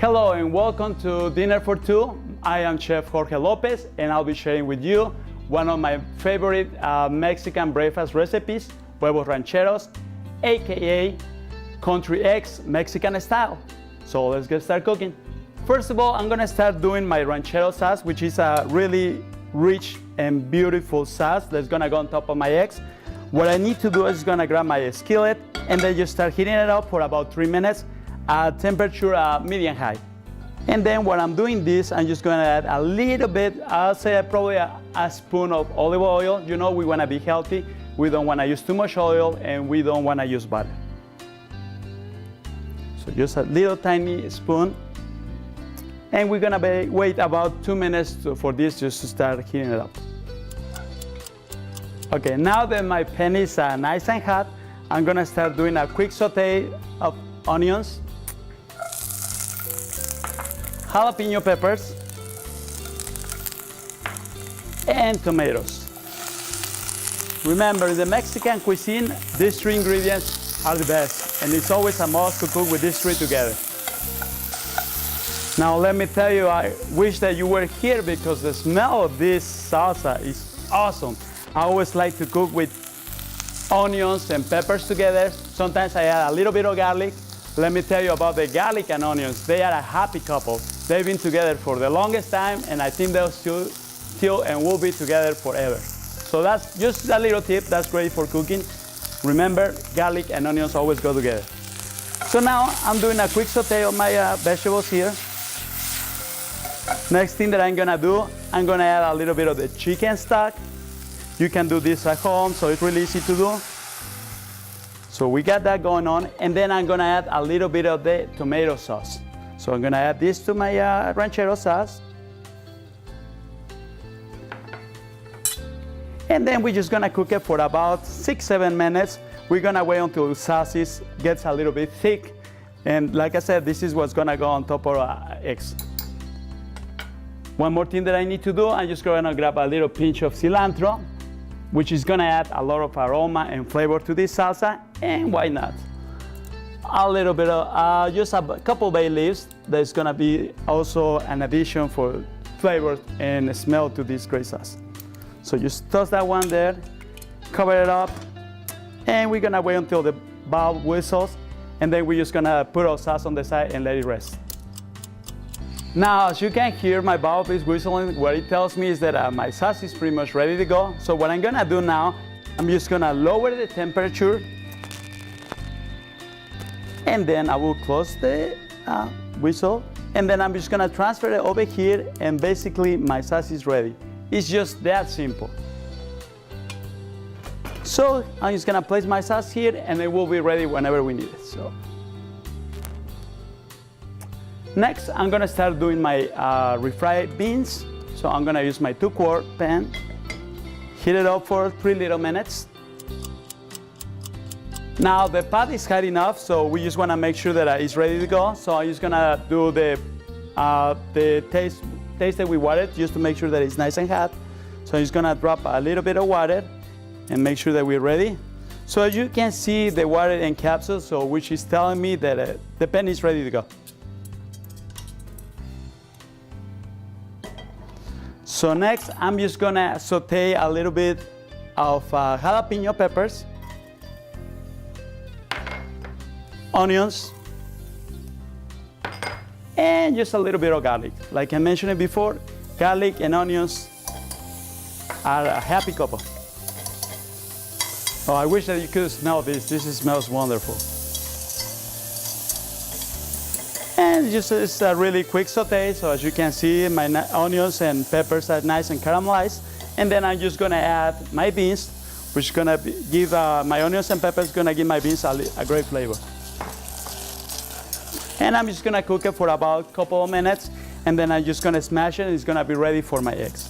Hello and welcome to Dinner4Two. I am Chef Jorge Lopez and I'll be sharing with you one of my favorite Mexican breakfast recipes, Huevos Rancheros, aka country eggs Mexican style. So let's get started cooking. First of all, I'm gonna start doing my ranchero sauce, which is a really rich and beautiful sauce that's gonna go on top of my eggs. What I need to do is gonna grab my skillet and then just start heating it up for about 3 minutes at temperature medium high. And then when I'm doing this, I'm just gonna add a little bit, I'll say probably a spoon of olive oil. You know, we wanna be healthy. We don't wanna use too much oil and we don't wanna use butter. So just a little tiny spoon. And we're gonna wait about 2 minutes for this just to start heating it up. Okay, now that my pan is nice and hot, I'm gonna start doing a quick saute of onions, jalapeno peppers, and tomatoes. Remember, in the Mexican cuisine, these three ingredients are the best, and it's always a must to cook with these three together. Now let me tell you, I wish that you were here because the smell of this salsa is awesome. I always like to cook with onions and peppers together. Sometimes I add a little bit of garlic. Let me tell you about the garlic and onions. They are a happy couple. They've been together for the longest time, and I think they'll still and will be together forever. So that's just a little tip that's great for cooking. Remember, garlic and onions always go together. So now I'm doing a quick saute of my vegetables here. Next thing that I'm gonna do, I'm gonna add a little bit of the chicken stock. You can do this at home, so it's really easy to do. So we got that going on, and then I'm gonna add a little bit of the tomato sauce. So I'm gonna add this to my ranchero sauce. And then we're just gonna cook it for about 6-7 minutes. We're gonna wait until the sauce gets a little bit thick. And like I said, this is what's gonna go on top of our eggs. One more thing that I need to do, I'm just gonna grab a little pinch of cilantro, which is gonna add a lot of aroma and flavor to this salsa, and why not? A little bit of, just a couple bay leaves, that's gonna be also an addition for flavor and smell to this great sauce. So just toss that one there, cover it up, and we're gonna wait until the bulb whistles, and then we're just gonna put our sauce on the side and let it rest. Now, as you can hear, my bulb is whistling. What it tells me is that my sauce is pretty much ready to go. So what I'm gonna do now, I'm just gonna lower the temperature, and then I will close the whistle, and then I'm just gonna transfer it over here, and basically my sauce is ready. It's just that simple. So I'm just gonna place my sauce here, and it will be ready whenever we need it. So. Next, I'm gonna start doing my refried beans. So I'm gonna use my 2-quart pan, heat it up for 3 little minutes. Now the pot is hot enough, so we just wanna make sure that it's ready to go. So I'm just gonna do the taste it with water just to make sure that it's nice and hot. So I'm just gonna drop a little bit of water and make sure that we're ready. So as you can see, the water encapsulates, so which is telling me that the pan is ready to go. So next, I'm just gonna saute a little bit of jalapeno peppers, onions, and just a little bit of garlic. Like I mentioned before, garlic and onions are a happy couple. Oh, I wish that you could smell this. This smells wonderful. And it's a really quick saute, so as you can see, my onions and peppers are nice and caramelized. And then I'm just gonna add my beans, which is gonna give, my onions and peppers gonna give my beans a great flavor. And I'm just gonna cook it for about a couple of minutes, and then I'm just gonna smash it, and it's gonna be ready for my eggs.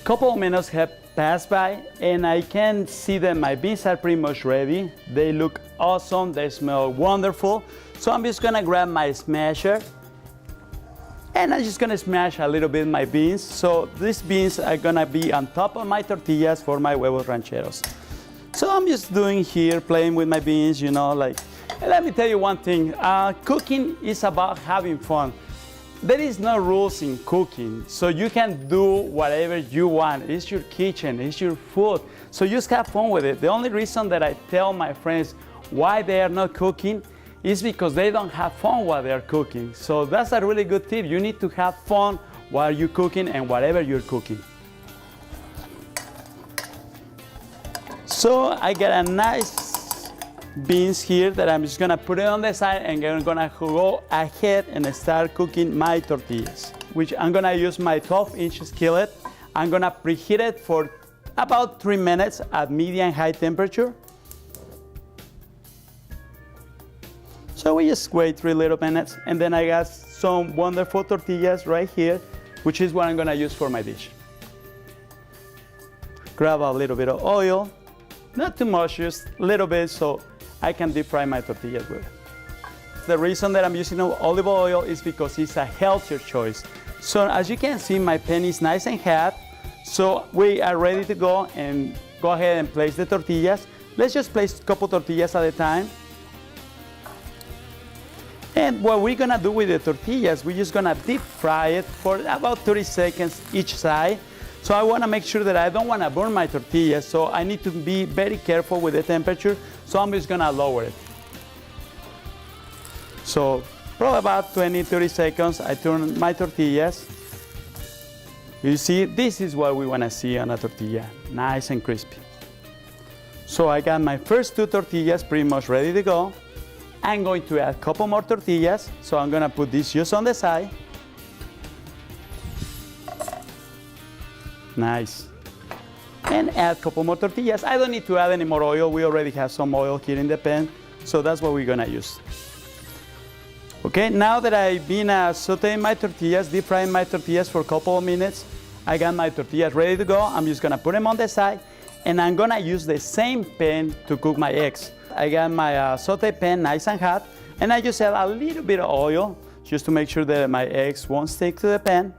Couple of minutes have passed by, and I can see that my beans are pretty much ready. They look awesome, they smell wonderful. So I'm just gonna grab my smasher, and I'm just gonna smash a little bit my beans. So these beans are gonna be on top of my tortillas for my huevos rancheros. So I'm just doing here, playing with my beans, you know, like And let me tell you one thing, cooking is about having fun. There is no rules in cooking, so you can do whatever you want. It's your kitchen, it's your food, so just have fun with it. The only reason that I tell my friends why they are not cooking is because they don't have fun while they're cooking. So that's a really good tip. You need to have fun while you're cooking and whatever you're cooking. So I got a nice beans here that I'm just gonna put it on the side, and I'm gonna go ahead and start cooking my tortillas, which I'm gonna use my 12-inch skillet. I'm gonna preheat it for about 3 minutes at medium-high temperature. So we just wait 3 little minutes, and then I got some wonderful tortillas right here, which is what I'm gonna use for my dish. Grab a little bit of oil, not too much, just a little bit so I can deep fry my tortillas with it. The reason that I'm using olive oil is because it's a healthier choice. So as you can see, my pan is nice and hot, so we are ready to go and go ahead and place the tortillas. Let's just place a couple tortillas at a time. And what we're gonna do with the tortillas, we're just gonna deep fry it for about 30 seconds each side. So I wanna make sure that I don't wanna burn my tortillas, so I need to be very careful with the temperature, so I'm just gonna lower it. So for about 20-30 seconds, I turn my tortillas. You see, this is what we wanna see on a tortilla, nice and crispy. So I got my first 2 tortillas pretty much ready to go. I'm going to add a couple more tortillas, so I'm gonna put this just on the side. Nice. And add a couple more tortillas. I don't need to add any more oil. We already have some oil here in the pan, so that's what we're gonna use. Okay, now that I've been sauteing my tortillas, deep frying my tortillas for a couple of minutes, I got my tortillas ready to go. I'm just gonna put them on the side, and I'm gonna use the same pan to cook my eggs. I got my saute pan nice and hot, and I just add a little bit of oil just to make sure that my eggs won't stick to the pan.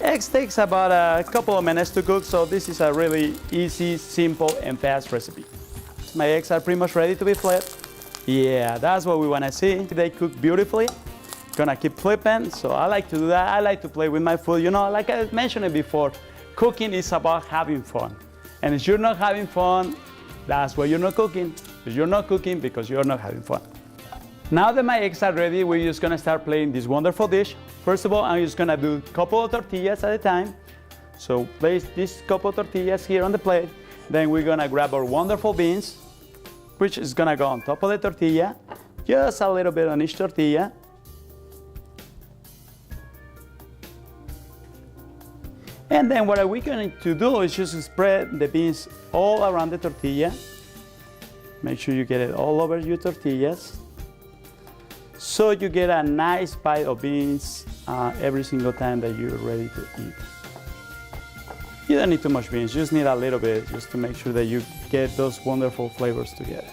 Eggs takes about a couple of minutes to cook, so this is a really easy, simple, and fast recipe. My eggs are pretty much ready to be flipped. Yeah, that's what we want to see. They cook beautifully. Gonna keep flipping, so I like to do that. I like to play with my food. You know, like I mentioned it before, cooking is about having fun. And if you're not having fun, that's why you're not cooking. Because you're not cooking because you're not having fun. Now that my eggs are ready, we're just gonna start playing this wonderful dish. First of all, I'm just gonna do a couple of tortillas at a time. So place this couple of tortillas here on the plate. Then we're gonna grab our wonderful beans, which is gonna go on top of the tortilla. Just a little bit on each tortilla. And then what we're going to do is just spread the beans all around the tortilla. Make sure you get it all over your tortillas, so you get a nice bite of beans every single time that you're ready to eat. You don't need too much beans, you just need a little bit just to make sure that you get those wonderful flavors together.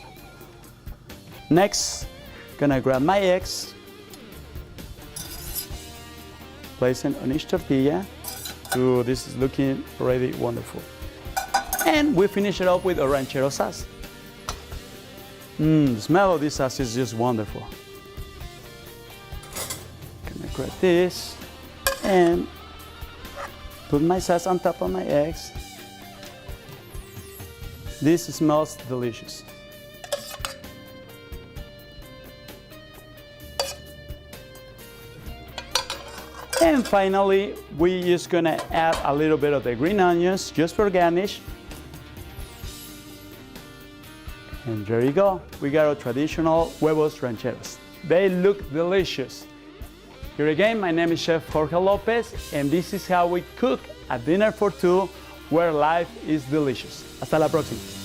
Next, gonna grab my eggs, place them on each tortilla. Ooh, this is looking already wonderful. And we finish it up with a ranchero sauce. The smell of this sauce is just wonderful. Gonna grab this and put my sauce on top of my eggs. This smells delicious. And finally, we're just gonna add a little bit of the green onions just for garnish. And there you go. We got our traditional huevos rancheros. They look delicious. Here again, my name is Chef Jorge Lopez, and this is how we cook at Dinner for Two, where life is delicious. Hasta la próxima.